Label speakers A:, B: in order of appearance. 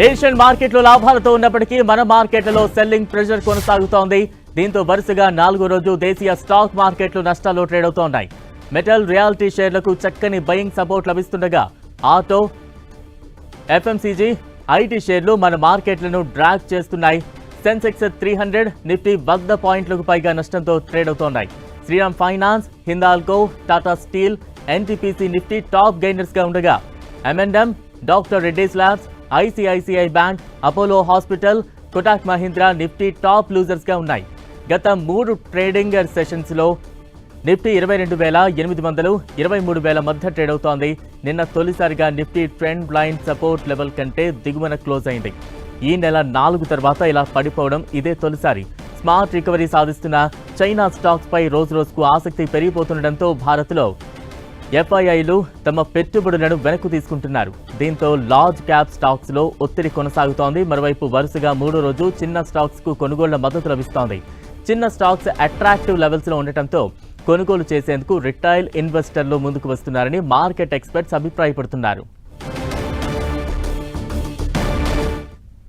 A: Asian మార్కెట్లో లాభాలతో ఉన్నప్పటికీ మన మార్కెట్లలో సెల్లింగ్ ప్రెషర్ కొనసాగుతోంది. దీంతో వరుసగా 4వ రోజు దేశీయ స్టాక్ మార్కెట్లు నష్టాల్లో ట్రేడ్ అవుతోన్నాయి. మెటల్, రియాలిటీ షేర్లకు చక్కని బయింగ్ సపోర్ట్ లభిస్తుండగా ఆటో, ఎఫ్ఎంసీజీ, ఐటీ షేర్లు మన మార్కెట్లను డ్రాగ్ చేస్తున్నాయి. సెన్సెక్స్ 300, నిఫ్టీ 100 పాయింట్లకు పైగా నష్టంతో ట్రేడ్ అవుతోన్నాయి. Shriram Finance, Hindalco, Tata Steel, NTPC, Nifty top gainers గా ఉండగా M&M, doctor Reddy's Labs, ICICI Bank, Apollo Hospital, Kotak Mahindra, Nifty top losers గా ఉన్నాయి. గత 3 ట్రేడింగ్ సెషన్స్ లో నిఫ్టీ 22,800, 23,000 మధ్య ట్రేడ్ అవుతోంది. నిన్న తొలిసారిగా Nifty trend line support level కంటే దిగువన క్లోజ్ అయింది. ఈ నెల 4 తర్వాత ఇలా పడిపోవడం ఇదే తొలిసారి. స్మార్ట్ రికవరీ సాధిస్తున్న చైనా స్టాక్స్ పై రోజురోజుకు ఆసక్తి పెరిగిపోతుండటంతో భారత్లో ఎఫ్ఐఐలు తమ పెట్టుబడులను వెనక్కు తీసుకుంటున్నారు. దీంతో లార్జ్ క్యాప్ స్టాక్స్ లో ఒత్తిడి కొనసాగుతోంది. మరోవైపు వరుసగా 3వ రోజు చిన్న స్టాక్స్ కు కొనుగోళ్ల మద్దతు లభిస్తోంది. చిన్న స్టాక్స్ అట్రాక్టివ్ లెవెల్స్ లో ఉండటంతో కొనుగోలు చేసేందుకు రిటైల్ ఇన్వెస్టర్లు ముందుకు వస్తున్నారని మార్కెట్ ఎక్స్పర్ట్స్ అభిప్రాయపడుతున్నారు.